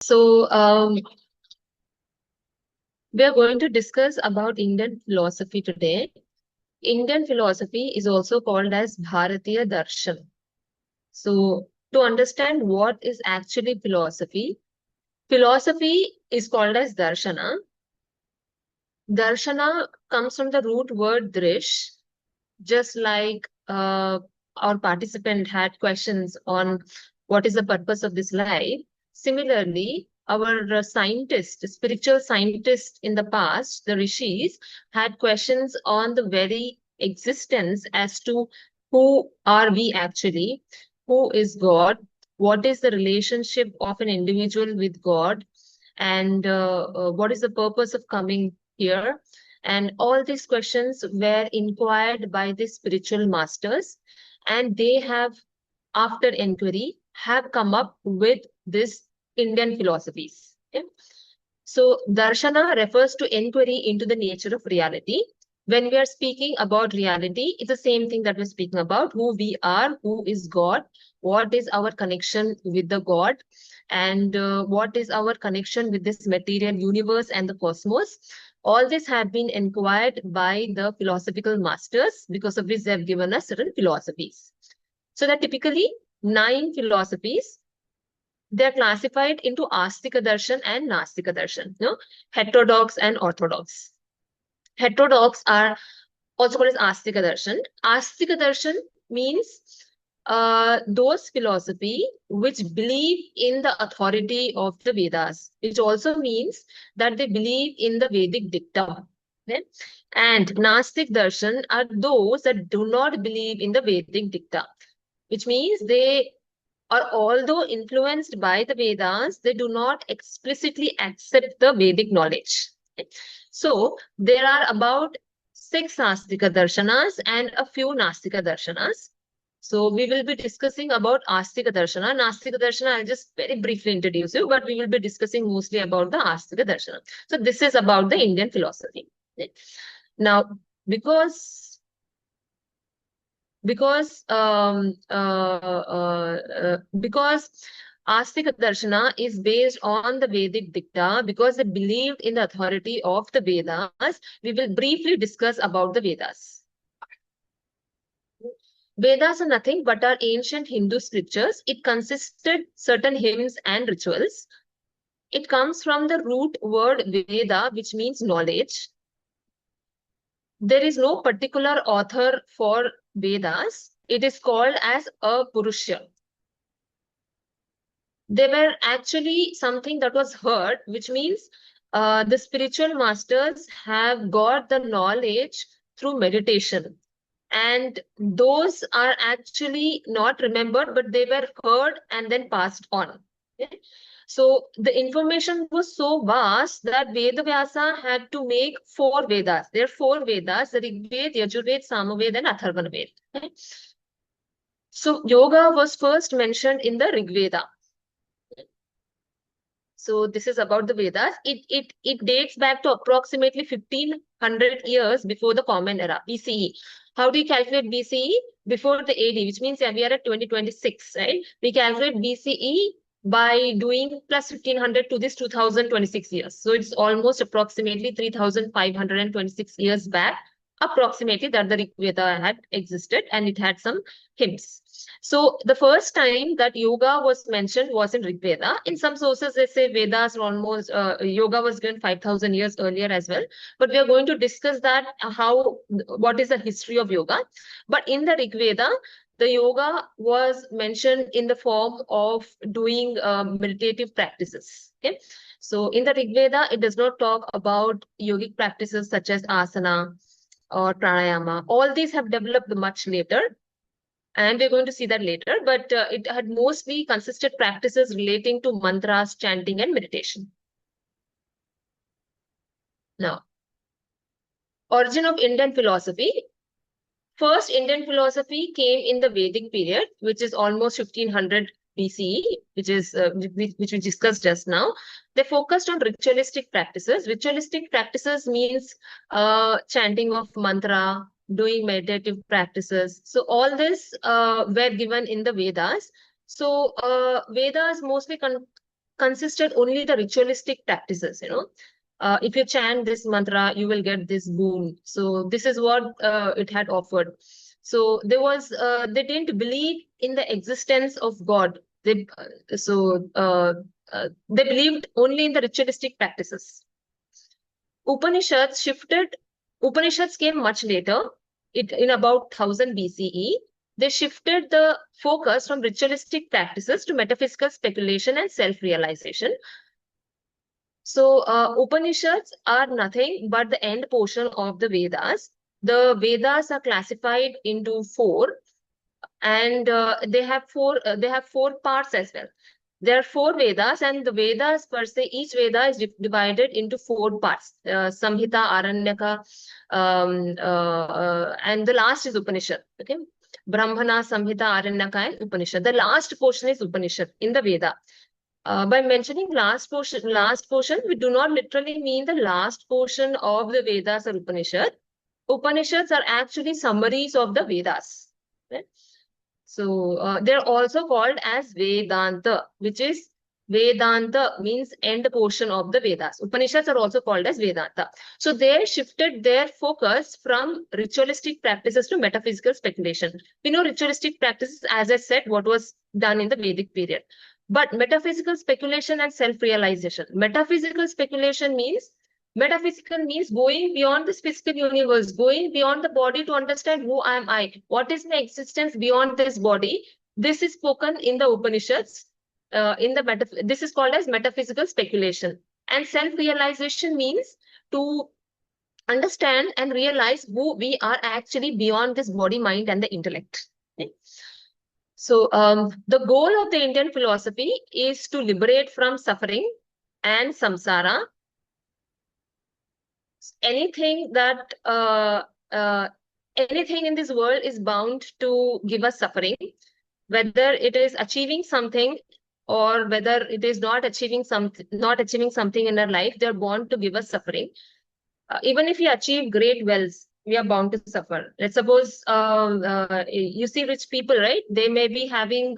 So, we are going to discuss about Indian philosophy today. Indian philosophy is also called as Bharatiya Darshan. So, to understand what is actually philosophy, philosophy is called as Darshana. Darshana comes from the root word drish, just like our participant had questions on what is the purpose of this life. Similarly, our scientists, spiritual scientists in the past, the rishis, had questions on the very existence as to who are we actually, who is God, what is the relationship of an individual with God, and what is the purpose of coming here. And all these questions were inquired by the spiritual masters, and they have, after inquiry, have come up with this Indian philosophies. Okay? So, darshana refers to inquiry into the nature of reality. When we are speaking about reality, it's the same thing that we're speaking about: who we are, who is God, what is our connection with the God, and what is our connection with this material universe and the cosmos. All this had been inquired by the philosophical masters, because of which they have given us certain philosophies. So there are typically 9 philosophies. They are classified into Astika Darshan and Nastika Darshan, heterodox and orthodox. Heterodox are also called as Astika Darshan. Astika Darshan means those philosophy which believe in the authority of the Vedas, which also means that they believe in the Vedic dictum. Okay? And Nastik Darshan are those that do not believe in the Vedic dictum, which means they are, although influenced by the Vedas, they do not explicitly accept the Vedic knowledge. Okay? So there are about 6 Astika Darshanas and a few Nastika Darshanas. So we will be discussing about Astika Darshana. Nastika Darshana, I'll just very briefly introduce you, but we will be discussing mostly about the Astika Darshana. So this is about the Indian philosophy. Now, because because Astika Darshana is based on the Vedic dicta, because they believed in the authority of the Vedas. We will briefly discuss about the Vedas. Vedas are nothing but our ancient Hindu scriptures. It consisted certain hymns and rituals. It comes from the root word Veda, which means knowledge. There is no particular author for Vedas. It is called as a Purusha. They were actually something that was heard, which means the spiritual masters have got the knowledge through meditation. And those are actually not remembered, but they were heard and then passed on. Okay? So the information was so vast that Vedavyasa had to make 4 Vedas. There are 4 Vedas: the Rig Veda, Yajurveda, Samaveda, and Atharvana Veda. Okay? So yoga was first mentioned in the Rig Veda. So this is about the Vedas. It dates back to approximately 1500 years before the Common Era, BCE. How do you calculate BCE? Before the AD, which means we are at 2026, right? We calculate BCE by doing plus 1500 to this 2026 years. So it's almost approximately 3526 years back, approximately, that the Rig Veda had existed, and it had some hymns. So the first time that yoga was mentioned was in Rig Veda. In some sources, they say Vedas are almost, yoga was given 5,000 years earlier as well. But we are going to discuss that, what is the history of yoga. But in the Rig Veda, the yoga was mentioned in the form of doing meditative practices. Okay. So in the Rig Veda, it does not talk about yogic practices such as asana or pranayama. All these have developed much later, and we're going to see that later, but it had mostly consisted practices relating to mantras, chanting, and meditation. Now, origin of Indian philosophy. First Indian philosophy came in the Vedic period, which is almost 1500 BCE, which we discussed just now. They focused on ritualistic practices. Ritualistic practices means chanting of mantra, doing meditative practices. So all this were given in the Vedas. So Vedas mostly consisted only the ritualistic practices, if you chant this mantra, you will get this boon. So this is what it had offered. So they didn't believe in the existence of God. They believed only in the ritualistic practices. Upanishads shifted. Upanishads came much later, in about 1000 BCE. They shifted the focus from ritualistic practices to metaphysical speculation and self-realization. So Upanishads are nothing but the end portion of the Vedas. The Vedas are classified into four, and they have four parts as well. There are four Vedas, and the Vedas per se, each Veda is divided into four parts: Samhita, Aranyaka, and the last is Upanishad. Okay, Brahmana, Samhita, Aranyaka, and Upanishad. The last portion is Upanishad in the Veda. By mentioning last portion, we do not literally mean the last portion of the Vedas or Upanishad. Upanishads are actually summaries of the Vedas. Right? So they're also called as Vedanta, which is Vedanta means end portion of the Vedas. Upanishads are also called as Vedanta. So they shifted their focus from ritualistic practices to metaphysical speculation. We know ritualistic practices, as I said, what was done in the Vedic period. But metaphysical speculation and self-realization. Metaphysical going beyond this physical universe, going beyond the body to understand who am I, what is my existence beyond this body. This is spoken in the Upanishads. This is called as metaphysical speculation. And self-realization means to understand and realize who we are actually beyond this body, mind, and the intellect. Okay? So the goal of the Indian philosophy is to liberate from suffering and samsara. Anything in this world is bound to give us suffering, whether it is achieving something or whether it is not achieving something in our life. They're bound to give us suffering. Even if we achieve great wealth, we are bound to suffer. Let's suppose you see rich people, right? They may be having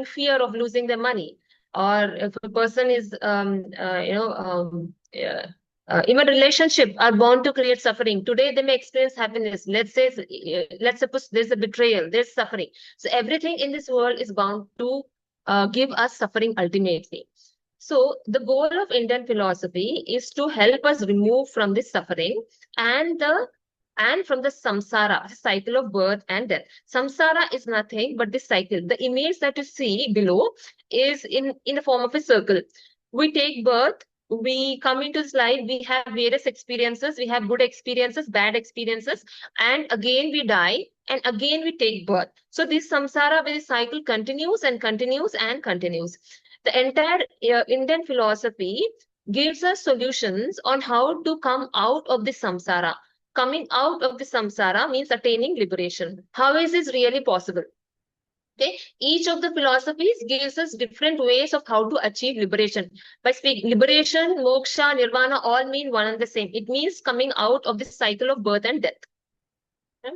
fear of losing their money, or if a person is even relationship are bound to create suffering. Today they may experience happiness. Let's suppose there's a betrayal, there's suffering. So everything in this world is bound to give us suffering ultimately. So the goal of Indian philosophy is to help us remove from this suffering and from the samsara, the cycle of birth and death. Samsara is nothing but this cycle. The image that you see below is in the form of a circle. We take birth, we come into this life, we have various experiences, we have good experiences, bad experiences, and again we die, and again we take birth. So this samsara, this cycle continues and continues and continues. The entire Indian philosophy gives us solutions on how to come out of the samsara. Coming out of the samsara means attaining liberation. How is this really possible? Okay, each of the philosophies gives us different ways of how to achieve liberation. By speaking liberation, moksha, nirvana all mean one and the same. It means coming out of this cycle of birth and death. Okay?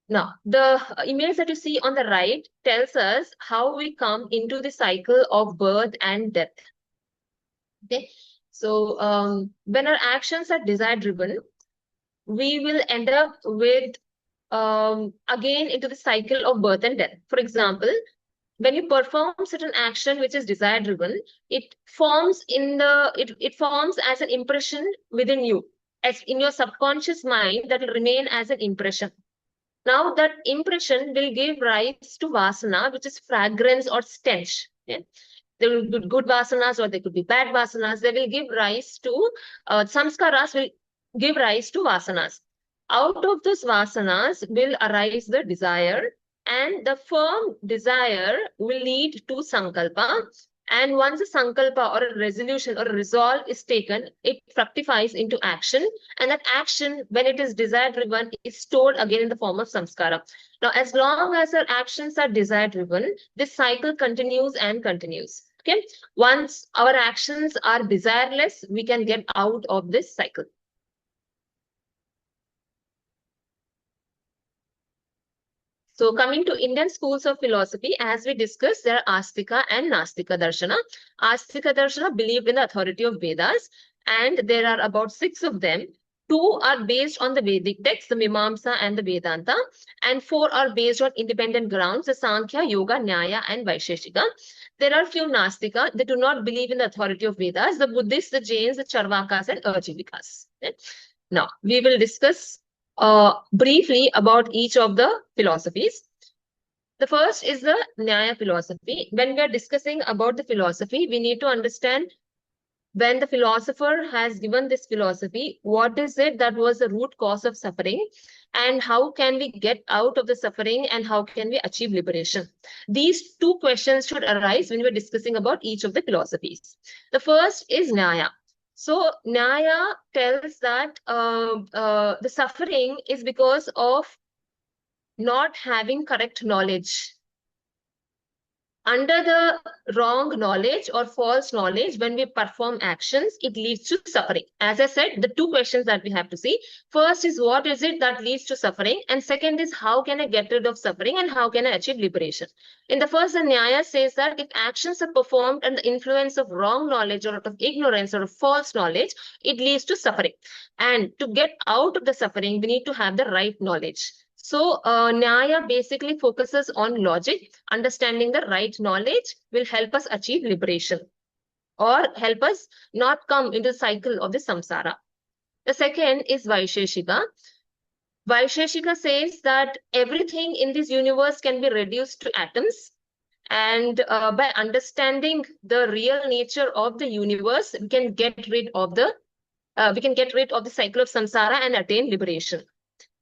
Now, the image that you see on the right tells us how we come into the cycle of birth and death. Okay, so when our actions are desire-driven, we will end up with again into the cycle of birth and death. For example, when you perform certain action which is desire-driven, it forms as an impression within you, as in your subconscious mind, that will remain as an impression. Now that impression will give rise to vasana, which is fragrance or stench. Okay? There will be good vasanas or there could be bad vasanas. They will give rise to samskaras will give rise to vasanas. Out of those vasanas will arise the desire, and the firm desire will lead to sankalpa. And once a sankalpa or a resolution or a resolve is taken, it fructifies into action. And that action, when it is desire-driven, is stored again in the form of samskara. Now, as long as our actions are desire-driven, this cycle continues and continues. Okay. Once our actions are desireless, we can get out of this cycle. So coming to Indian schools of philosophy, as we discussed, there are Astika and Nastika Darshana. Astika Darshana believed in the authority of Vedas, and there are about 6 of them. 2 are based on the Vedic texts, the Mimamsa and the Vedanta, and 4 are based on independent grounds, the Sankhya, Yoga, Nyaya, and Vaisheshika. There are few Nastika, they do not believe in the authority of Vedas, the Buddhists, the Jains, the Charvakas, and Ajivikas. Okay? Now, we will discuss briefly about each of the philosophies. The first is the Nyaya philosophy. When we are discussing about the philosophy, we need to understand when the philosopher has given this philosophy, what is it that was the root cause of suffering, and how can we get out of the suffering, and how can we achieve liberation? These 2 questions should arise when we're discussing about each of the philosophies. The first is Nyaya. So Nyaya tells that the suffering is because of not having correct knowledge. Under the wrong knowledge or false knowledge, when we perform actions, it leads to suffering. As I said, the 2 questions that we have to see. First is, what is it that leads to suffering? And second is, how can I get rid of suffering and how can I achieve liberation? In the first, the Nyaya says that if actions are performed under the influence of wrong knowledge or out of ignorance or of false knowledge, it leads to suffering. And to get out of the suffering, we need to have the right knowledge. So Nyaya basically focuses on logic. Understanding the right knowledge will help us achieve liberation or help us not come into the cycle of the samsara. The second is Vaisheshika. Vaisheshika says that everything in this universe can be reduced to atoms. And by understanding the real nature of the universe, we can get rid of the cycle of samsara and attain liberation.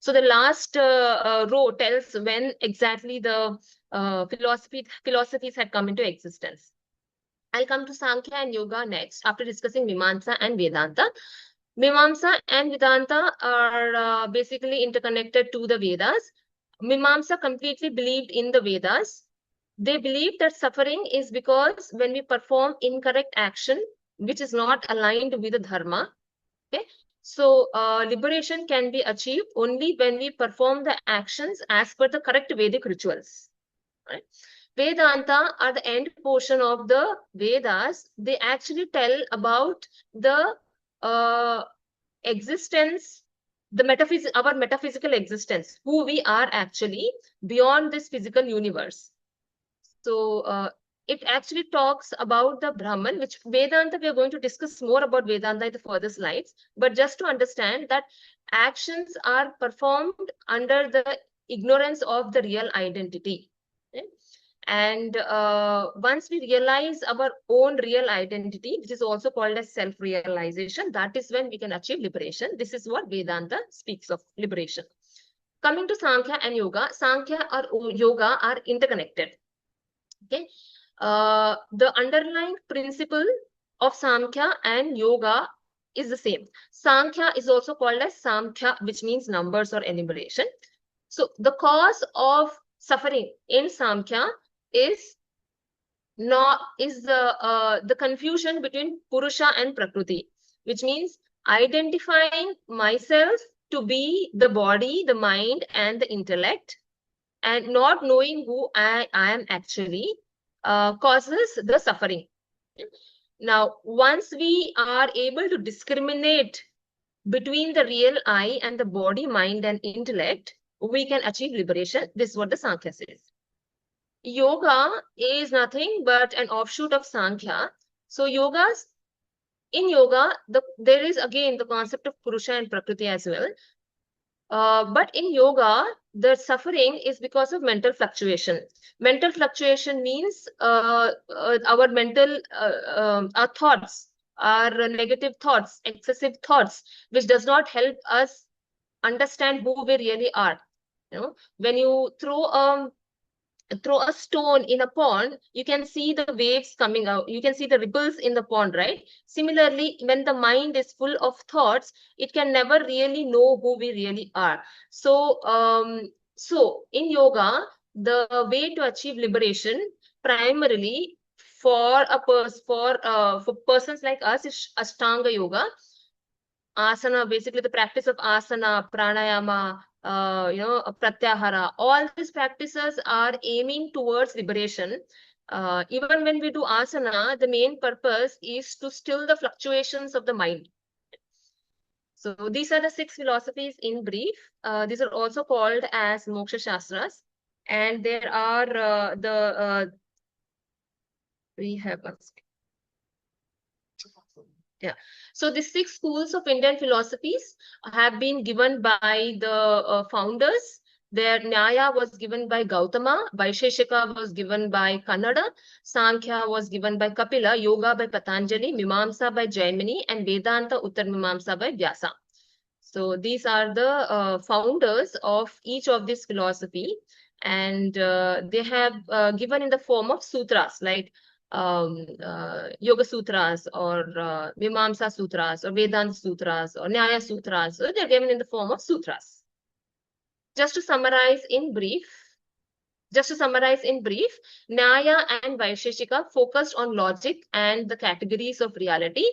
So the last row tells when exactly the philosophies had come into existence. I'll come to Sankhya and Yoga next after discussing Mimamsa and Vedanta. Mimamsa and Vedanta are basically interconnected to the Vedas. Mimamsa completely believed in the Vedas. They believed that suffering is because when we perform incorrect action, which is not aligned with the dharma. Okay. So liberation can be achieved only when we perform the actions as per the correct Vedic rituals. Right? Vedanta are the end portion of the Vedas. They actually tell about the existence, our metaphysical existence, who we are actually beyond this physical universe. So it actually talks about the Brahman, which Vedanta, we are going to discuss more about Vedanta in the further slides. But just to understand that actions are performed under the ignorance of the real identity. Okay? And once we realize our own real identity, which is also called as self-realization, that is when we can achieve liberation. This is what Vedanta speaks of, liberation. Coming to Sankhya and Yoga, Sankhya or Yoga are interconnected. Okay, the underlying principle of Samkhya and Yoga is the same. Sankhya is also called as Samkhya, which means numbers or enumeration. So the cause of suffering in Samkhya is the confusion between Purusha and Prakriti, which means identifying myself to be the body, the mind, and the intellect, and not knowing who I am actually causes the suffering. Now, once we are able to discriminate between the real I and the body, mind, and intellect, we can achieve liberation. This is what the Sankhya says. Yoga is nothing but an offshoot of Sankhya. So in yoga, there is again the concept of Purusha and Prakriti as well. But in yoga, the suffering is because of mental fluctuation. Mental fluctuation means our thoughts, our negative thoughts, excessive thoughts, which does not help us understand who we really are. When you throw a stone in a pond, you can see the waves coming out. You can see the ripples in the pond, right? Similarly, when the mind is full of thoughts, it can never really know who we really are. So in yoga, the way to achieve liberation primarily for persons like us is Ashtanga yoga. Asana, basically the practice of asana, pranayama, pratyahara. All these practices are aiming towards liberation. Even when we do asana, the main purpose is to still the fluctuations of the mind. So these are the 6 philosophies in brief. These are also called as moksha shastras. And there are we have yeah. So the 6 schools of Indian philosophies have been given by the founders. Their Nyaya was given by Gautama, Vaisheshika was given by Kannada, Sankhya was given by Kapila, Yoga by Patanjali, Mimamsa by Jaimini, and Vedanta Uttar Mimamsa by Vyasa. So these are the founders of each of this philosophy, and they have given in the form of sutras like Yoga Sutras or Mimamsa Sutras or Vedanta Sutras or Nyaya Sutras. So they're given in the form of sutras. Just to summarize in brief, Nyaya and Vaisheshika focused on logic and the categories of reality.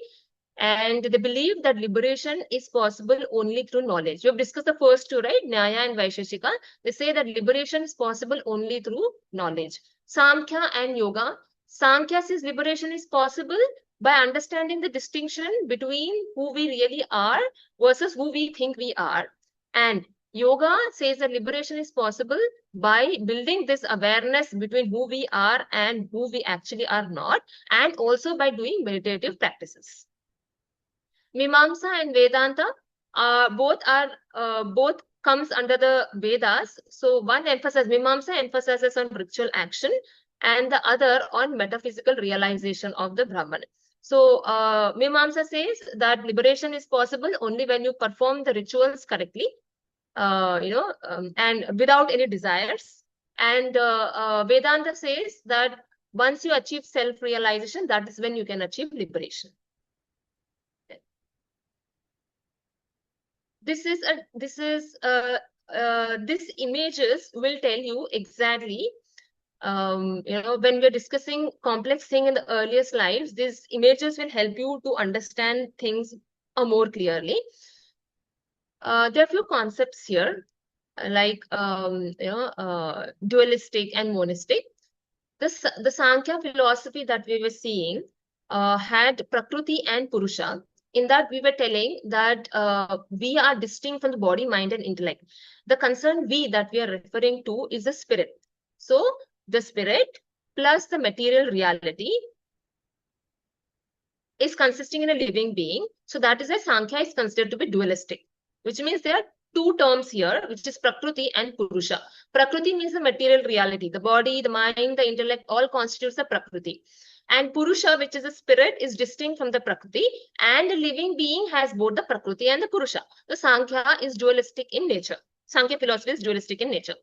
And they believe that liberation is possible only through knowledge. We have discussed the first two, right? Nyaya and Vaisheshika. They say that liberation is possible only through knowledge. Samkhya and Yoga. Samkhya says liberation is possible by understanding the distinction between who we really are versus who we think we are. And Yoga says that liberation is possible by building this awareness between who we are and who we actually are not, and also by doing meditative practices. Mimamsa and Vedanta both comes under the Vedas. So one Mimamsa emphasizes on ritual action, and the other on metaphysical realization of the Brahman. So Mimamsa says that liberation is possible only when you perform the rituals correctly, and without any desires. And Vedanta says that once you achieve self-realization, that is when you can achieve liberation. These images will tell you exactly, when we're discussing complex thing in the earlier slides, these images will help you to understand things more clearly. There are a few concepts here, like, dualistic and monistic. The Sankhya philosophy that we were seeing had Prakriti and Purusha. In that, we were telling that we are distinct from the body, mind, and intellect. The concerned we that we are referring to is the spirit. So, the spirit plus the material reality is consisting in a living being. So, that is why Sankhya is considered to be dualistic, which means there are two terms here, which is Prakriti and Purusha. Prakriti means the material reality. The body, the mind, the intellect all constitutes the Prakriti. And Purusha, which is a spirit, is distinct from the Prakriti, and a living being has both the Prakriti and the Purusha. The Sankhya is dualistic in nature. Sankhya philosophy is dualistic in nature.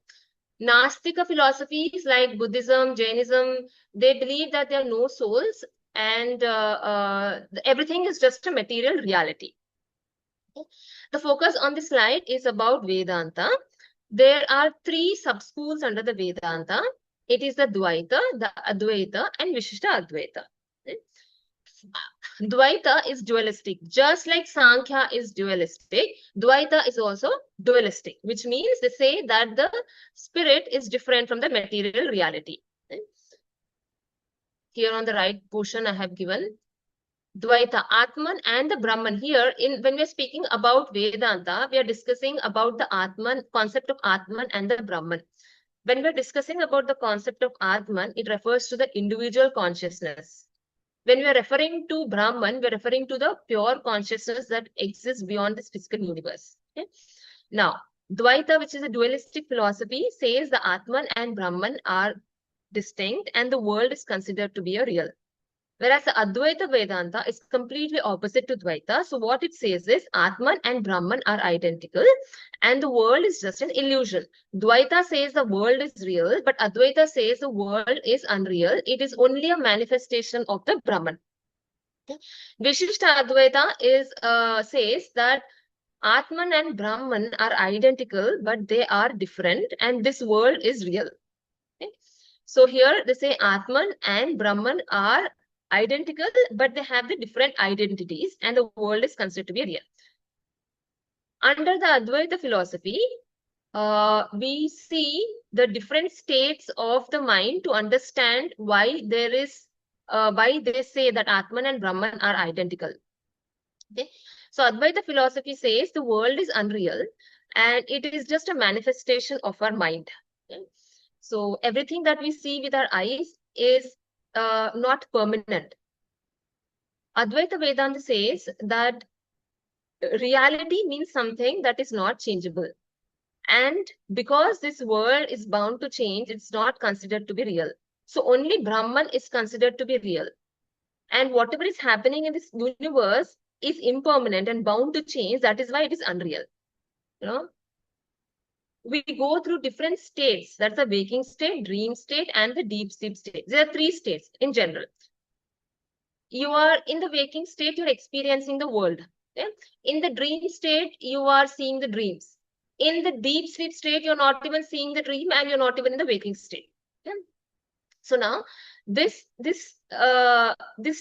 Nastika philosophies like Buddhism, Jainism, they believe that there are no souls and everything is just a material reality. The focus on this slide is about Vedanta. There are 3 sub-schools under the Vedanta. It is the Dvaita, the Advaita, and Vishishta Advaita. Dvaita is dualistic. Just like Sankhya is dualistic, Dvaita is also dualistic, which means they say that the spirit is different from the material reality. Here on the right portion I have given Dvaita, Atman and the Brahman. Here, when we're speaking about Vedanta, we are discussing about the Atman, concept of Atman and the Brahman. When we're discussing about the concept of Atman, it refers to the individual consciousness. When we are referring to Brahman, we're referring to the pure consciousness that exists beyond this physical universe. Okay? Now, Dvaita, which is a dualistic philosophy, says the Atman and Brahman are distinct and the world is considered to be a real. Whereas the Advaita Vedanta is completely opposite to Dvaita. So what it says is Atman and Brahman are identical and the world is just an illusion. Dvaita says the world is real, but Advaita says the world is unreal. It is only a manifestation of the Brahman. Vishishta Advaita says that Atman and Brahman are identical, but they are different and this world is real. Okay? So here they say Atman and Brahman are identical, but they have the different identities and the world is considered to be real. Under the Advaita philosophy, we see the different states of the mind to understand why why they say that Atman and Brahman are identical. Okay. So Advaita philosophy says the world is unreal and it is just a manifestation of our mind. Okay. So everything that we see with our eyes is not permanent. Advaita Vedanta says that reality means something that is not changeable. And because this world is bound to change, it's not considered to be real. So only Brahman is considered to be real. And whatever is happening in this universe is impermanent and bound to change. That is why it is unreal. You know, we go through different states. That's the waking state, dream state, and the deep sleep state. There are three states in general. You are in the waking state, you're experiencing the world. Okay? In the dream state, you are seeing the dreams. In the deep sleep state, you're not even seeing the dream and you're not even in the waking state. Okay? So now this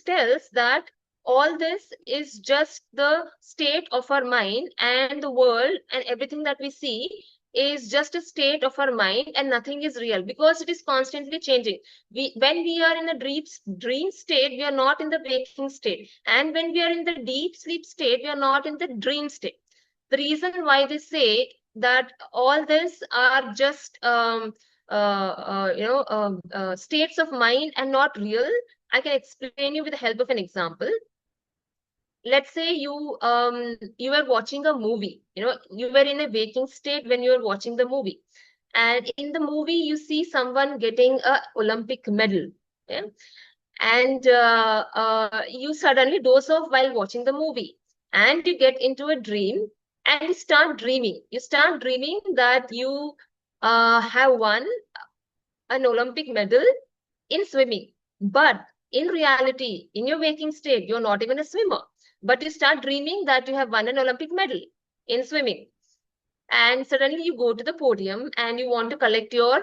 tells that all this is just the state of our mind, and the world and everything that we see is just a state of our mind and nothing is real because it is constantly changing. When we are in a dream state, we are not in the waking state. And when we are in the deep sleep state, we are not in the dream state. The reason why they say that all this are just states of mind and not real, I can explain you with the help of an example. Let's say you were watching a movie. You were in a waking state when you were watching the movie, and in the movie you see someone getting a Olympic medal. Okay? And you suddenly doze off while watching the movie, and you get into a dream and you start dreaming. You start dreaming that you have won an Olympic medal in swimming. But in reality, in your waking state, you're not even a swimmer. But you start dreaming that you have won an Olympic medal in swimming. And suddenly you go to the podium and you want to collect the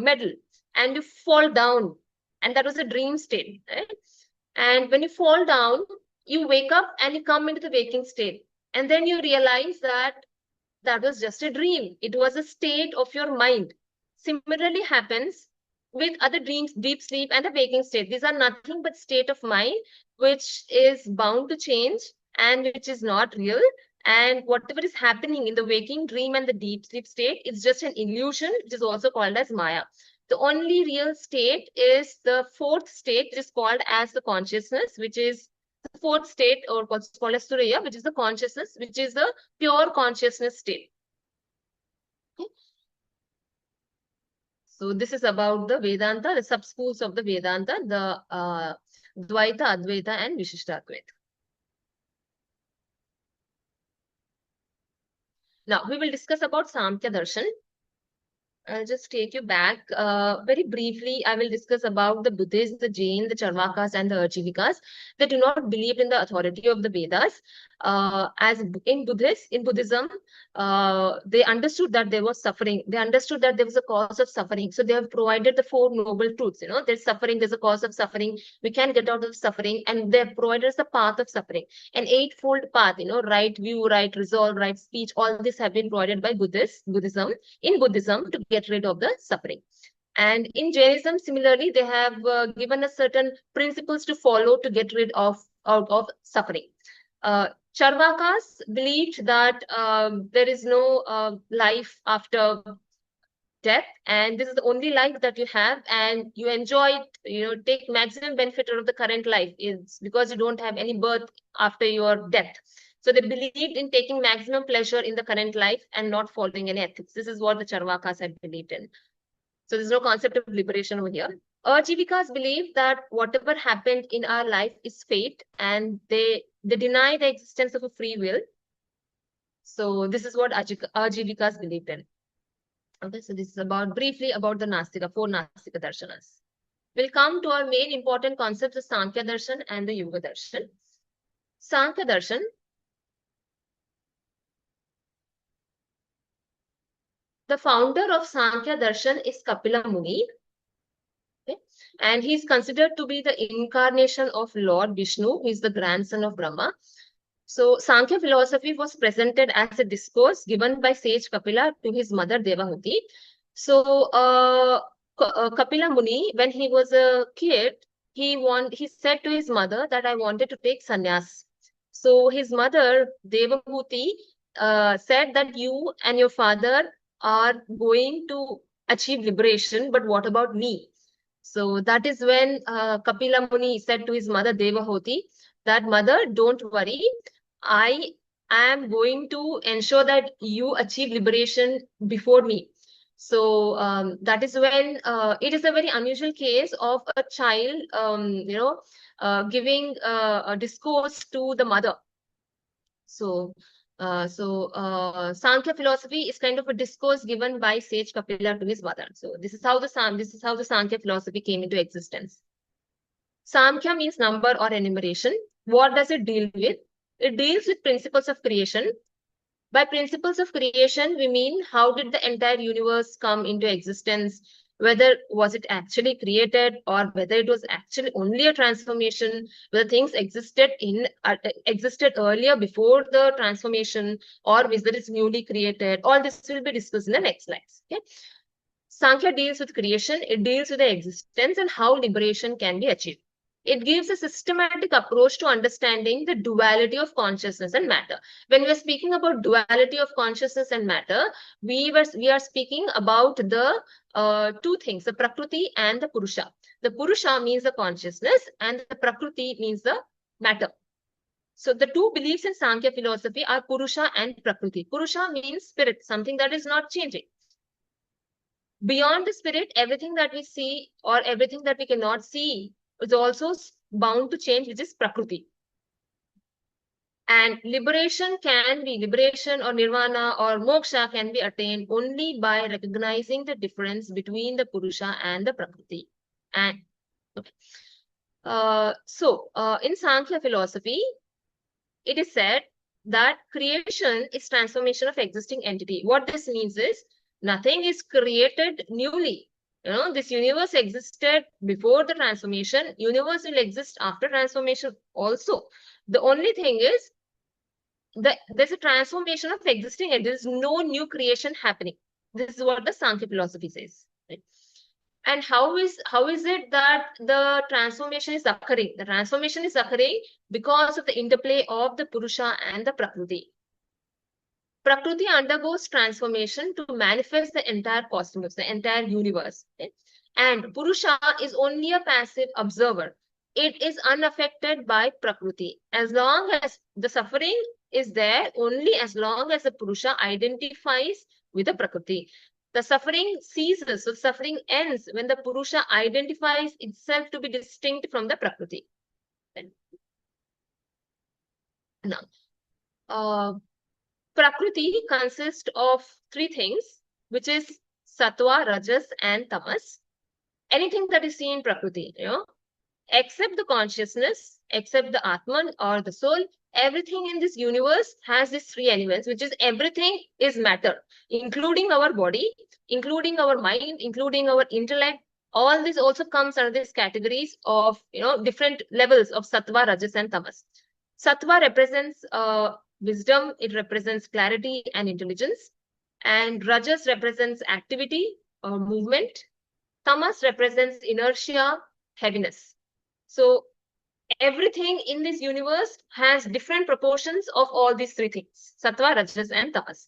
medal, and you fall down. And that was a dream state. Right? And when you fall down, you wake up and you come into the waking state. And then you realize that that was just a dream. It was a state of your mind. Similarly happens with other dreams, deep sleep and the waking state. These are nothing but state of mind, which is bound to change and which is not real. And whatever is happening in the waking, dream and the deep sleep state is just an illusion, which is also called as Maya. The only real state is the fourth state, which is called as the consciousness, which is the fourth state, or what's called as Surya, which is the consciousness, which is the pure consciousness state. Okay. So this is about the Vedanta, the sub-schools of the Vedanta, the Dvaita, Advaita, and Vishishtadvaita. Now we will discuss about Samkhya Darshan. I'll just take you back very briefly. I will discuss about the Buddhists, the Jain, the Charvakas, and the Arjivikas. They do not believe in the authority of the Vedas. As in Buddhism, they understood that there was suffering. They understood that there was a cause of suffering. So they have provided the four noble truths. There's suffering, there's a cause of suffering. We can get out of suffering, and they have provided us the path of suffering. An eightfold path. Right view, right resolve, right speech. All this have been provided by Buddhism to get rid of the suffering. And in Jainism, similarly, they have given us certain principles to follow to get rid of suffering. Charvakas believed that there is no life after death, and this is the only life that you have, and you enjoy it, take maximum benefit out of the current life. Is because you don't have any birth after your death. So they believed in taking maximum pleasure in the current life and not following any ethics. This is what the Charvakas had believed in. So there's no concept of liberation over here. Ajivikas believe that whatever happened in our life is fate, and they deny the existence of a free will. So this is what Ajivikas believed in. Okay, so this is briefly about the Nastika, four Nastika Darshanas. We'll come to our main important concepts, the Sankhya Darshan and the Yoga Darshan. Sankhya Darshan. The founder of Sankhya Darshan is Kapila Muni. Okay? And he's considered to be the incarnation of Lord Vishnu, who is the grandson of Brahma. So Sankhya philosophy was presented as a discourse given by sage Kapila to his mother Devahuti. So Kapila Muni, when he was a kid, he said to his mother that I wanted to take sannyas. So his mother Devahuti said that you and your father are going to achieve liberation, but what about me? So that is when Kapila Muni said to his mother Devahuti that mother, don't worry, I am going to ensure that you achieve liberation before me. So that is when it is a very unusual case of a child, giving a discourse to the mother. So, Sankhya philosophy is kind of a discourse given by sage Kapila to his mother. So this is how the Sankhya philosophy came into existence. Samkhya means number or enumeration. What does it deal with? It deals with principles of creation. By principles of creation, we mean how did the entire universe come into existence? Whether was it actually created or whether it was actually only a transformation, whether things existed earlier before the transformation, or whether it's newly created. All this will be discussed in the next slides. Okay. Sankhya deals with creation, it deals with the existence and how liberation can be achieved. It gives a systematic approach to understanding the duality of consciousness and matter. When we're speaking about duality of consciousness and matter, we are speaking about the two things, the Prakriti and the Purusha. The Purusha means the consciousness and the Prakriti means the matter. So the two beliefs in Sankhya philosophy are Purusha and Prakriti. Purusha means spirit, something that is not changing. Beyond the spirit, everything that we see or everything that we cannot see is also bound to change, which is Prakriti. And liberation or nirvana or moksha can be attained only by recognizing the difference between the Purusha and the Prakriti. And okay. In Sankhya philosophy, it is said that creation is transformation of existing entity. What this means is nothing is created newly. This universe existed before the transformation. Universe will exist after transformation also. The only thing is there's a transformation of existing and there's no new creation happening. This is what the Sankhya philosophy says. Right? And how is it that the transformation is occurring? The transformation is occurring because of the interplay of the Purusha and the Prakriti. Prakriti undergoes transformation to manifest the entire cosmos, the entire universe. Okay? And Purusha is only a passive observer. It is unaffected by Prakriti. As long as the suffering is there, only as long as the Purusha identifies with the Prakriti. The suffering ceases, so suffering ends when the Purusha identifies itself to be distinct from the Prakriti. Now, Prakriti consists of three things, which is Sattva, Rajas, and Tamas. Anything that is seen in Prakriti, except the consciousness, except the Atman or the soul, everything in this universe has these three elements, which is everything is matter, including our body, including our mind, including our intellect. All this also comes under these categories of, different levels of Sattva, Rajas, and Tamas. Sattva represents wisdom, it represents clarity and intelligence. And Rajas represents activity or movement. Tamas represents inertia, heaviness. So everything in this universe has different proportions of all these three things, Sattva, Rajas, and Tamas.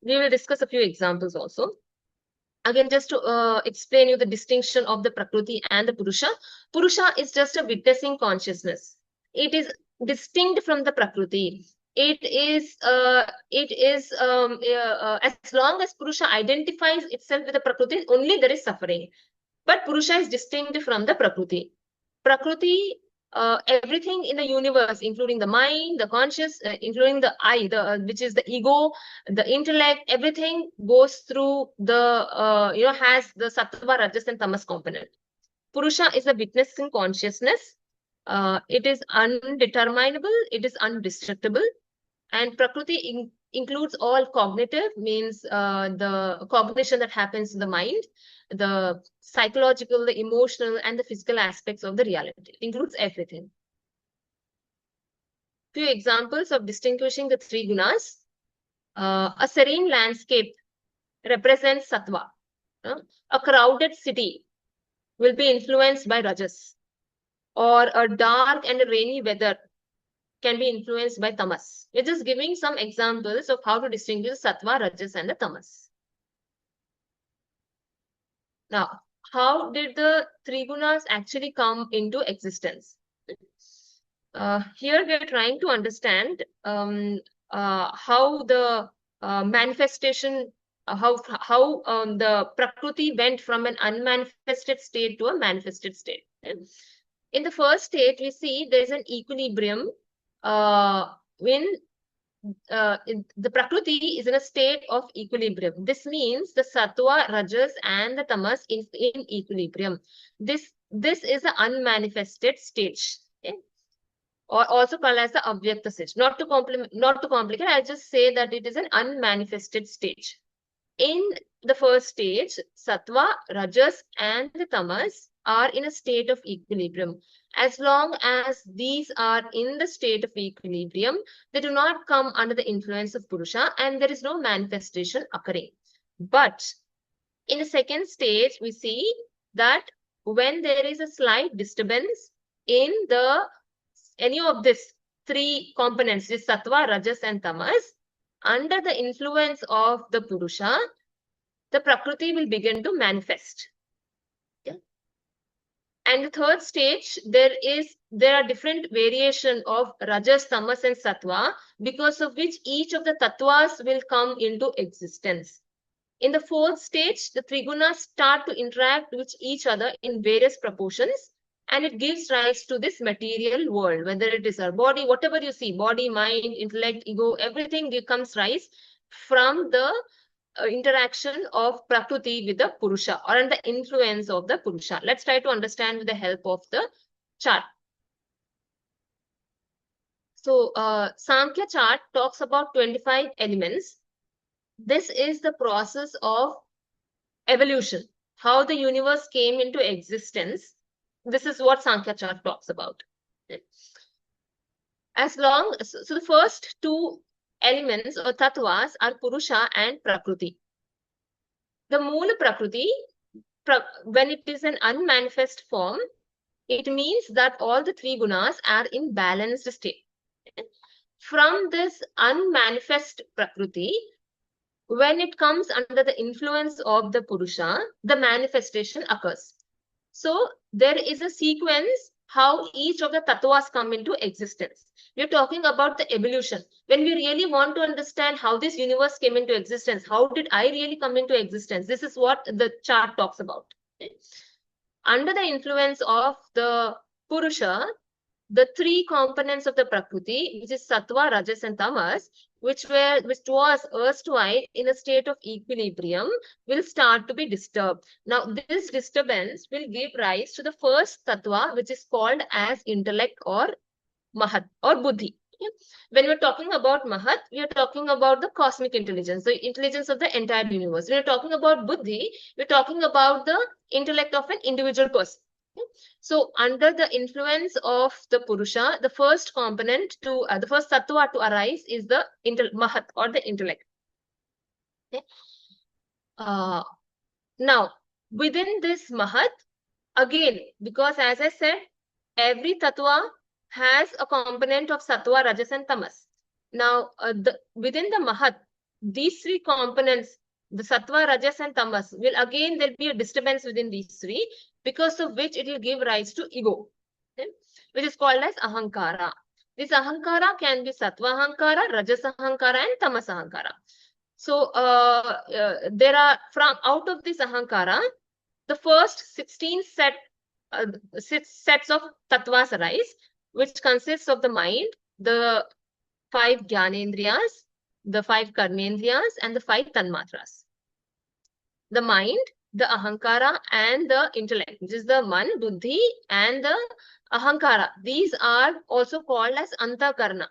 We will discuss a few examples also. Again, just to explain you the distinction of the Prakriti and the Purusha. Purusha is just a witnessing consciousness. It is distinct from the Prakriti. It is as long as Purusha identifies itself with the Prakriti, only there is suffering. But Purusha is distinct from the Prakriti. Prakriti, everything in the universe, including the mind, the conscious, including the I, which is the ego, the intellect, everything goes through the, has the Sattva, Rajas, and Tamas component. Purusha is a witnessing consciousness. It is undeterminable, it is undestructible, and Prakriti includes all cognitive, means the cognition that happens in the mind, the psychological, the emotional, and the physical aspects of the reality. It includes everything. few examples of distinguishing the three gunas. A serene landscape represents sattva. A crowded city will be influenced by rajas, or a dark and rainy weather can be influenced by tamas. We're just giving some examples of how to distinguish sattva, rajas, and the tamas. Now, how did the three gunas actually come into existence? Here we are trying to understand how the manifestation, how the prakriti went from an unmanifested state to a manifested state. In the first state, we see there is an equilibrium when the prakriti is in a state of equilibrium. This means the sattva, rajas, and the tamas is in equilibrium. This is an unmanifested stage. Okay? Or also called as the avyakta stage. Not to complicate, I'll just say that it is an unmanifested stage. In the first stage, sattva, rajas, and the tamas are in a state of equilibrium. As long as these are in the state of equilibrium, they do not come under the influence of Purusha and there is no manifestation occurring. But in the second stage, we see that when there is a slight disturbance in any of these three components, this sattva, rajas, and tamas, under the influence of the Purusha, the prakriti will begin to manifest. Okay? And the third stage, there are different variation of rajas, tamas, and sattva, because of which each of the tattvas will come into existence. In the fourth stage, the three gunas start to interact with each other in various proportions, and it gives rise to this material world, whether it is our body, whatever you see, body, mind, intellect, ego, everything comes rise from the interaction of prakriti with the purusha or under the influence of the purusha. Let's try to understand with the help of the chart. So Sankhya chart talks about 25 elements. This is the process of evolution, how the universe came into existence. This is what Sankhya chart talks about. So the first two elements or tattvas are Purusha and Prakriti. The Moola Prakriti, when it is an unmanifest form, it means that all the three gunas are in balanced state. From this unmanifest Prakriti, when it comes under the influence of the Purusha, the manifestation occurs. So there is a sequence how each of the tattvas come into existence. We're talking about the evolution. When we really want to understand how this universe came into existence, how did I really come into existence? This is what the chart talks about. Okay? Under the influence of the Purusha, the three components of the Prakriti, which is Sattva, Rajas, and Tamas, which was erstwhile in a state of equilibrium, will start to be disturbed. Now, this disturbance will give rise to the first Tattva, which is called as intellect or Mahat or Buddhi. When we're talking about Mahat, we are talking about the cosmic intelligence, the intelligence of the entire universe. When we're talking about Buddhi, we're talking about the intellect of an individual person. So under the influence of the Purusha, the first component to, the first Tattva to arise is the Mahat or the intellect. Okay. Now, within this Mahat, again, because as I said, every Tattva has a component of Sattva, Rajas, and Tamas. Now, within the Mahat, these three components, the Sattva, Rajas, and Tamas, there'll be a disturbance within these three, because of which it will give rise to ego, okay, which is called as Ahankara. This Ahankara can be Sattva Ahankara, Rajas Ahankara, and Tamas Ahankara. So, there are, out of this Ahankara, the first 16 sets of Tattvas arise, which consists of the mind, the 5 Jnanendriyas, the 5 Karmendriyas, and the 5 Tanmatras. The mind, the Ahankara, and the intellect, which is the Man, Buddhi, and the Ahankara. These are also called as Antakarna.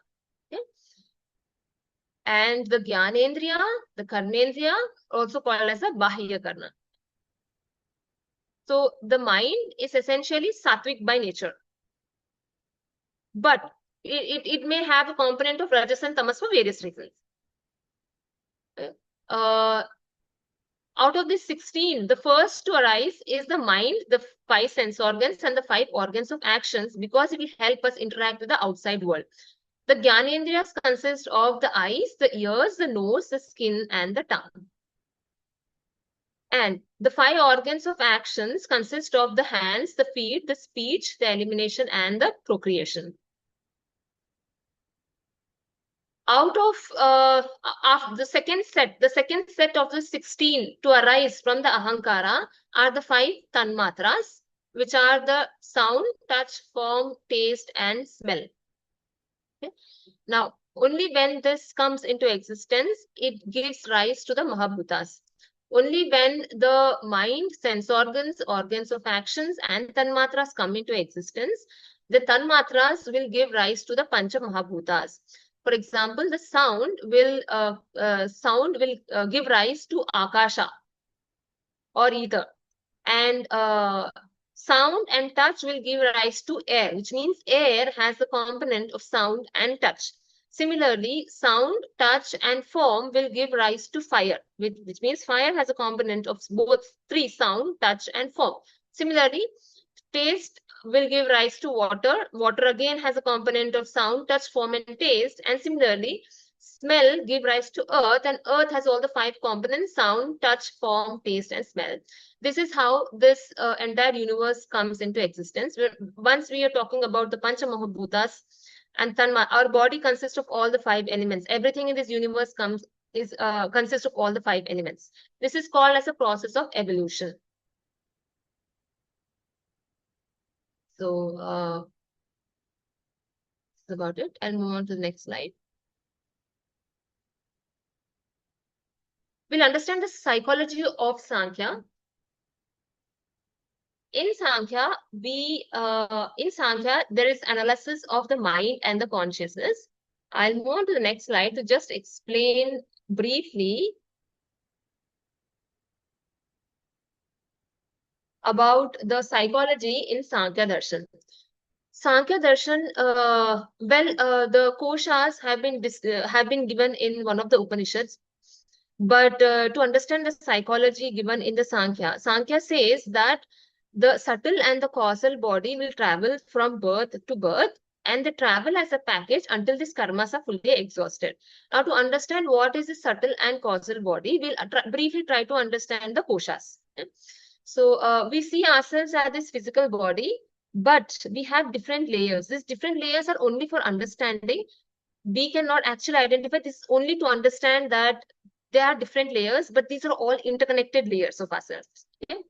Okay? And the Jnanendriya, the Karmendriya, also called as a Bahya Karna. So the mind is essentially sattvic by nature. But it may have a component of rajas and tamas for various reasons. Uh, Out of these 16, the first to arise is the mind, the 5 sense organs, and the 5 organs of actions, because it will help us interact with the outside world. The Gyanendriyas consist of the eyes, the ears, the nose, the skin, and the tongue. And the 5 organs of actions consist of the hands, the feet, the speech, the elimination, and the procreation. Out of the second set of the 16 to arise from the ahankara are the 5 tanmatras, which are the sound, touch, form, taste, and smell. Okay? Now, only when this comes into existence, it gives rise to the mahabhutas. Only when the mind, sense organs, organs of actions, and tanmatras come into existence, the tanmatras will give rise to the pancha mahabhutas. For example, the sound will give rise to akasha or ether, and sound and touch will give rise to air, which means air has the component of sound and touch. Similarly, sound, touch, and form will give rise to fire, which means fire has a component of both 3, sound, touch, and form. Similarly, taste will give rise to water. Water again has a component of sound, touch, form, and taste. And similarly, smell give rise to earth, and earth has all the 5 components: sound, touch, form, taste, and smell. This is how this entire universe comes into existence. Once we are talking about the Pancha Mahabhutas and Tanma, our body consists of all the 5 elements. Everything in this universe consists of all the 5 elements. This is called as a process of evolution. So that's about it. I'll move on to the next slide. We'll understand the psychology of Sankhya. In Sankhya, there is analysis of the mind and the consciousness. I'll move on to the next slide to just explain briefly about the psychology in Sankhya Darshan. Sankhya Darshan, the koshas have been given in one of the Upanishads. But to understand the psychology given in the Sankhya says that the subtle and the causal body will travel from birth to birth, and they travel as a package until these karmas are fully exhausted. Now, to understand what is the subtle and causal body, we'll briefly try to understand the koshas. So we see ourselves as this physical body, but we have different layers. These different layers are only for understanding. We cannot actually identify this, only to understand that there are different layers, but these are all interconnected layers of ourselves. Okay?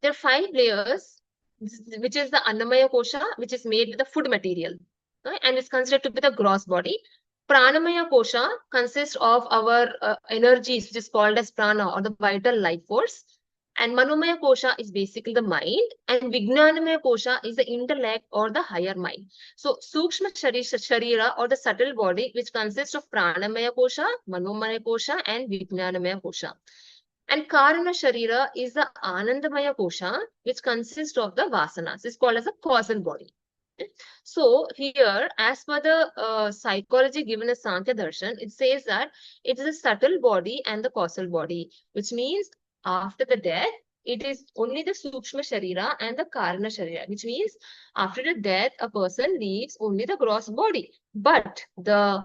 There are 5 layers, which is the Annamaya Kosha, which is made with the food material, right? And it's considered to be the gross body. Pranamaya Kosha consists of our energies, which is called as prana, or the vital life force. And Manomaya Kosha is basically the mind, and Vijnanamaya Kosha is the intellect or the higher mind. So Sukshma Sharira, or the subtle body, which consists of Pranamaya Kosha, Manomaya Kosha, and Vijnanamaya Kosha. And Karana Sharira is the Anandamaya Kosha, which consists of the Vasanas. It's called as a causal body. So here, as per the psychology given as Sankhya Darshan, it says that it is a subtle body and the causal body, which means after the death, it is only the Sukshma Sharira and the Karana Sharira, which means after the death, a person leaves only the gross body. But the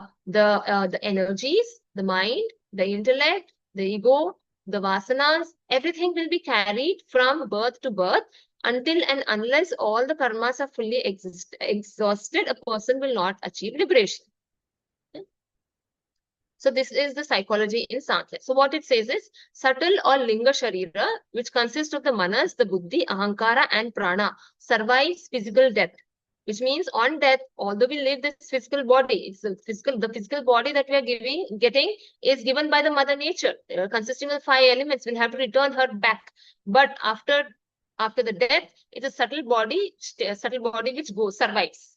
energies, the mind, the intellect, the ego, the vasanas, everything will be carried from birth to birth until and unless all the karmas are fully exhausted, a person will not achieve liberation. So this is the psychology in Sankhya. So what it says is, subtle or linga sharira, which consists of the manas, the buddhi, ahankara, and prana, survives physical death. Which means on death, although we live this physical body, it's the physical body that we are getting is given by the mother nature, consisting of 5 elements. We'll have to return her back. But after the death, it's a subtle body which survives.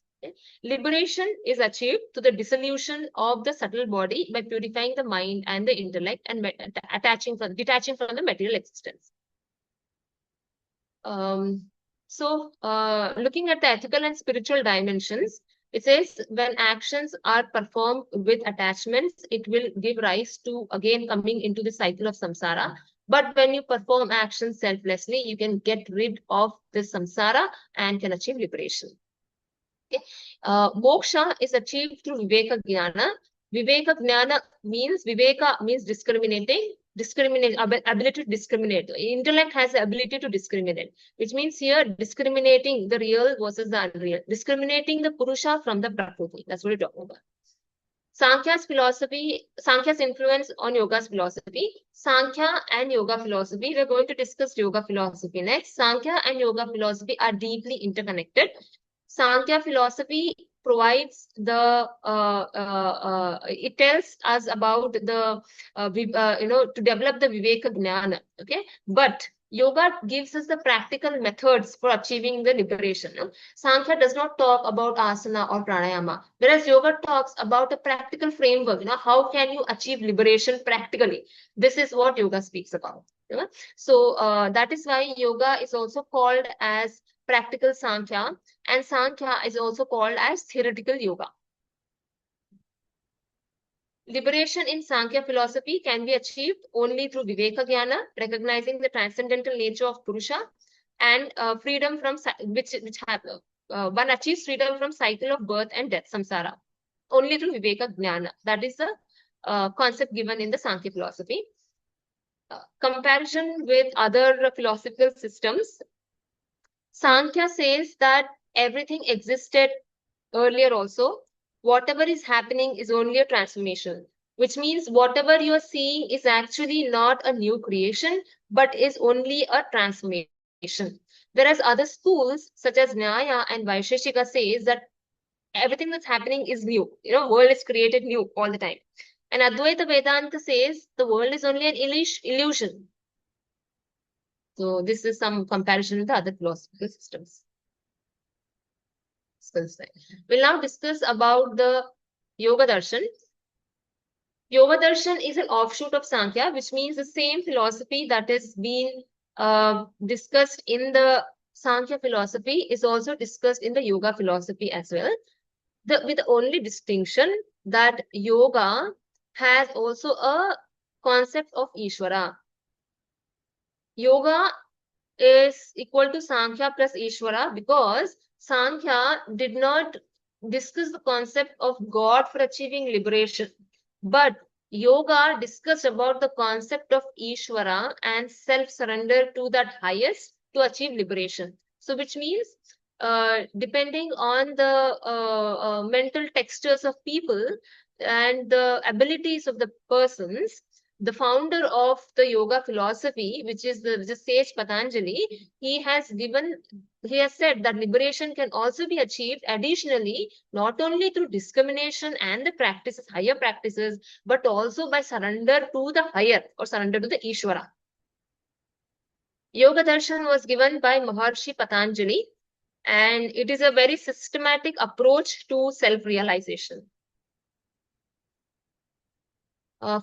Liberation is achieved through the dissolution of the subtle body by purifying the mind and the intellect and detaching from the material existence. Looking at the ethical and spiritual dimensions, It says when actions are performed with attachments, it will give rise to again coming into the cycle of samsara. But when you perform actions selflessly, you can get rid of this samsara and can achieve liberation. Okay. Moksha is achieved through Viveka Jnana. Viveka Jnana means, Viveka means discriminating, ability to discriminate. Intellect has the ability to discriminate, which means here discriminating the real versus the unreal, discriminating the Purusha from the Prakriti. That's what we're talking about. Sankhya's philosophy, Sankhya's influence on yoga's philosophy. Sankhya and yoga philosophy. We're going to discuss yoga philosophy next. Sankhya and yoga philosophy are deeply interconnected. Sankhya philosophy provides it tells us about to develop the Viveka Jnana, okay? But yoga gives us the practical methods for achieving the liberation. No? Sankhya does not talk about asana or pranayama, whereas yoga talks about a practical framework. How can you achieve liberation practically? This is what yoga speaks about. So that is why yoga is also called as practical Sankhya, and Sankhya is also called as theoretical yoga. Liberation in Sankhya philosophy can be achieved only through Viveka Jnana, recognizing the transcendental nature of Purusha, and freedom from one achieves freedom from cycle of birth and death, samsara, only through Viveka Jnana. That is the concept given in the Sankhya philosophy. Comparison with other philosophical systems. Sankhya says that everything existed earlier also. Whatever is happening is only a transformation, which means whatever you are seeing is actually not a new creation, but is only a transformation. Whereas other schools such as Nyaya and Vaisheshika says that everything that's happening is new. World is created new all the time. And Advaita Vedanta says the world is only an illusion. So this is some comparison with the other philosophical systems. We'll now discuss about the Yoga Darshan. Yoga Darshan is an offshoot of Sankhya, which means the same philosophy that is being discussed in the Sankhya philosophy is also discussed in the Yoga philosophy as well. With the only distinction that Yoga has also a concept of Ishvara. Yoga is equal to Sankhya plus Ishvara because Sankhya did not discuss the concept of God for achieving liberation, but yoga discussed about the concept of Ishvara and self-surrender to that highest to achieve liberation. So which means depending on the mental textures of people and the abilities of the persons, the founder of the yoga philosophy, which is the sage Patanjali, he has said that liberation can also be achieved additionally, not only through discrimination and the practices, higher practices, but also by surrender to the higher or surrender to the Ishvara. Yoga Darshan was given by Maharshi Patanjali, and it is a very systematic approach to self-realization.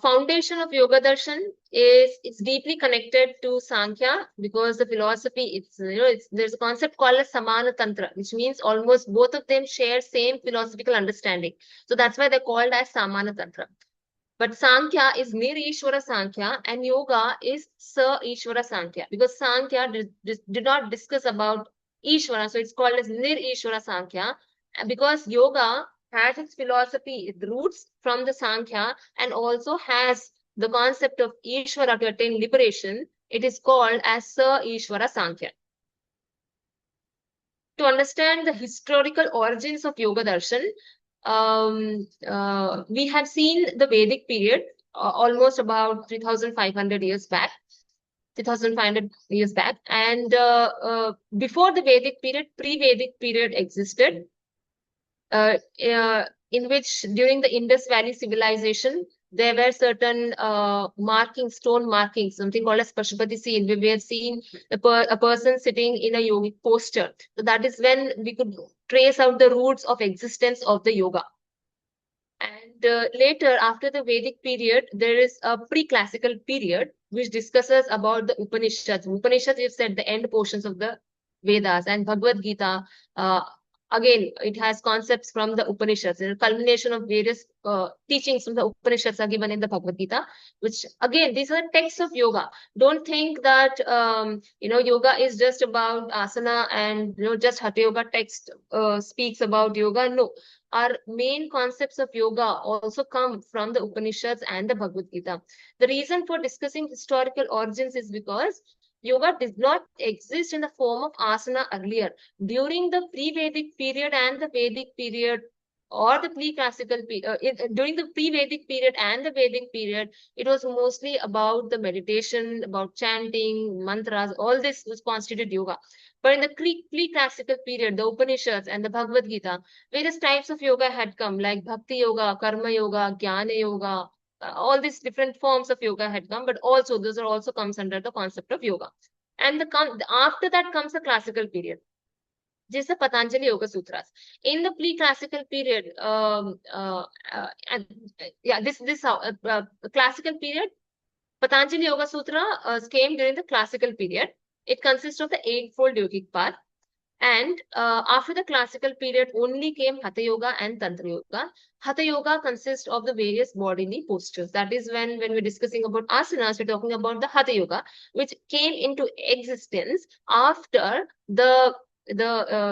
Foundation of Yoga Darshan it's deeply connected to Sankhya because the philosophy there's a concept called as Samana Tantra, which means almost both of them share same philosophical understanding. So that's why they're called as Samana Tantra. But Sankhya is Nir Ishvara Sankhya and Yoga is Sa Ishvara Sankhya because Sankhya did not discuss about Ishvara, so it's called as Nir Ishvara Sankhya because Yoga has its philosophy, its roots from the Sankhya and also has the concept of Ishvara to attain liberation. It is called as Sa Ishvara Sankhya. To understand the historical origins of Yoga Darshan, we have seen the Vedic period almost about 3,500 years back. 3,500 years back. And before the Vedic period, pre-Vedic period existed. In which during the Indus Valley civilization, there were certain stone markings, something called as Pashupati scene, where we have seen a person sitting in a yogic posture. So that is when we could trace out the roots of existence of the yoga. And later, after the Vedic period, there is a pre-classical period which discusses about the Upanishads. Upanishads, we've said, the end portions of the Vedas, and Bhagavad Gita Again, it has concepts from the Upanishads. A culmination of various teachings from the Upanishads are given in the Bhagavad Gita, which again, these are texts of yoga. Don't think that yoga is just about asana, and just Hatha Yoga text speaks about yoga. No, our main concepts of yoga also come from the Upanishads and the Bhagavad Gita. The reason for discussing historical origins is because yoga did not exist in the form of asana earlier. During the pre-Vedic period and the Vedic period, or the pre-classical period, during the pre-Vedic period and the Vedic period, it was mostly about the meditation, about chanting, mantras, all this was constituted yoga. But in the pre-classical period, the Upanishads and the Bhagavad Gita, various types of yoga had come, like Bhakti Yoga, Karma Yoga, Jnana Yoga, all these different forms of yoga had come, but also those are also comes under the concept of yoga. And after that comes the classical period, just the Patanjali Yoga Sutras. In the pre-classical period, and, yeah, this classical period, Patanjali Yoga Sutra came during the classical period. It consists of the eightfold yogic path. And after the classical period, only came Hatha Yoga and Tantra Yoga. Hatha Yoga consists of the various bodily postures. That is when we're discussing about asanas, we're talking about the Hatha Yoga, which came into existence after the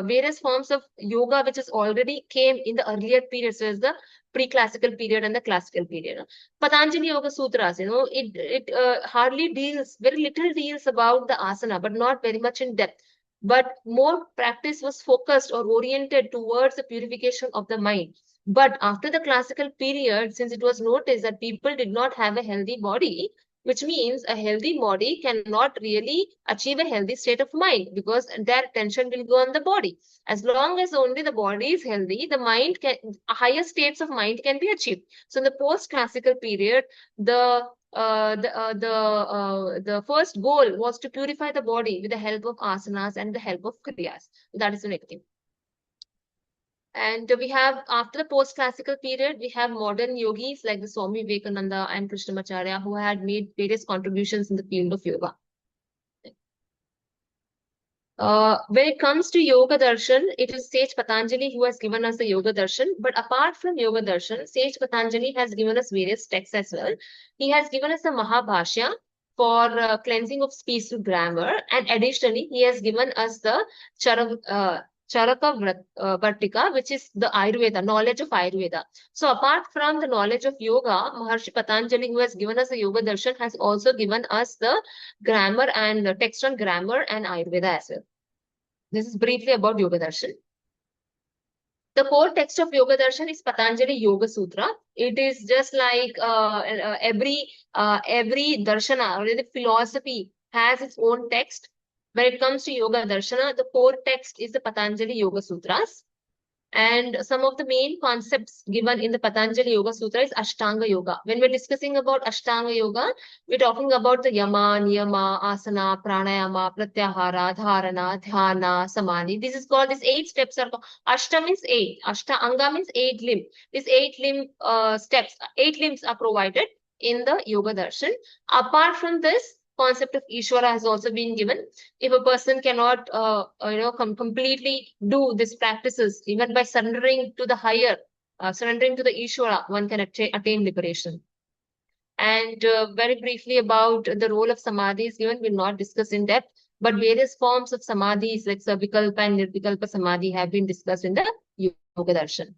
various forms of yoga, which is already came in the earlier periods, so as the pre-classical period and the classical period. Patanjali Yoga Sutras, it hardly deals, very little deals about the asana, but not very much in depth. But more practice was focused or oriented towards the purification of the mind. But after the classical period, since it was noticed that people did not have a healthy body, which means a healthy body cannot really achieve a healthy state of mind, because their attention will go on the body. As long as only the body is healthy, the mind can, higher states of mind can be achieved. So in the post-classical period, the first goal was to purify the body with the help of asanas and the help of kriyas. That is the next thing. And we have, after the post-classical period, we have modern yogis like the Swami Vivekananda and Krishnamacharya, who had made various contributions in the field of yoga. When it comes to Yoga Darshan, it is Sage Patanjali who has given us the Yoga Darshan. But apart from Yoga Darshan, Sage Patanjali has given us various texts as well. He has given us a Mahabhashya for cleansing of speech through grammar. And additionally, he has given us the Charaka Vartika, which is the Ayurveda, knowledge of Ayurveda. So apart from the knowledge of yoga, Maharshi Patanjali, who has given us the Yoga Darshan, has also given us the grammar and the text on grammar and Ayurveda as well. This is briefly about Yoga Darshan. The core text of Yoga Darshan is Patanjali Yoga Sutra. It is just like every darshana or the philosophy has its own text. When it comes to Yoga Darshana, the core text is the Patanjali Yoga Sutras. And some of the main concepts given in the Patanjali Yoga Sutra is Ashtanga Yoga. When we're discussing about Ashtanga Yoga, we're talking about the Yama, Niyama, Asana, Pranayama, Pratyahara, Dharana, Dhyana, Samadhi. This is called, these 8 steps are called, Ashta means 8. Anga means 8 limb. These 8 limb steps, 8 limbs are provided in the Yoga Darshan. Apart from this, concept of Ishvara has also been given. If a person cannot, completely do these practices, even by surrendering to the higher, surrendering to the Ishvara, one can attain liberation. And very briefly about the role of Samadhi is given, we'll not discuss in depth, but various forms of Samadhis like Vikalpa and Nirvikalpa Samadhi have been discussed in the Yoga Darshan.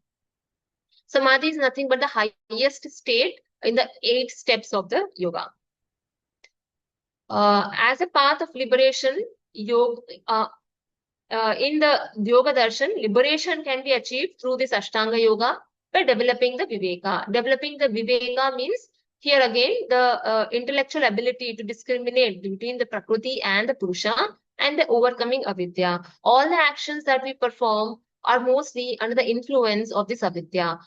Samadhi is nothing but the highest state in the 8 steps of the yoga. As a path of liberation, in the Yoga Darshan, liberation can be achieved through this Ashtanga Yoga by developing the Viveka. Developing the Viveka means, here again, the intellectual ability to discriminate between the Prakriti and the Purusha, and the overcoming avidya. All the actions that we perform are mostly under the influence of this avidya.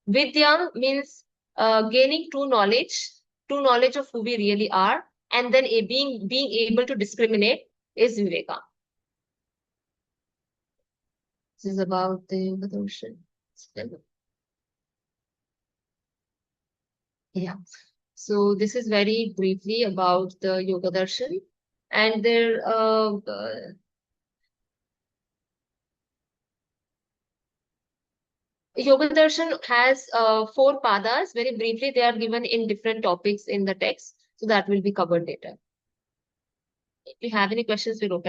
Vidya means gaining true knowledge of who we really are, and then being able to discriminate is Viveka. This is about the Yoga Darshan. Yeah. So this is very briefly about the Yoga Darshan. And there Yoga Darshan has four padas. Very briefly, they are given in different topics in the text. So that will be covered later. If you have any questions, we'll open.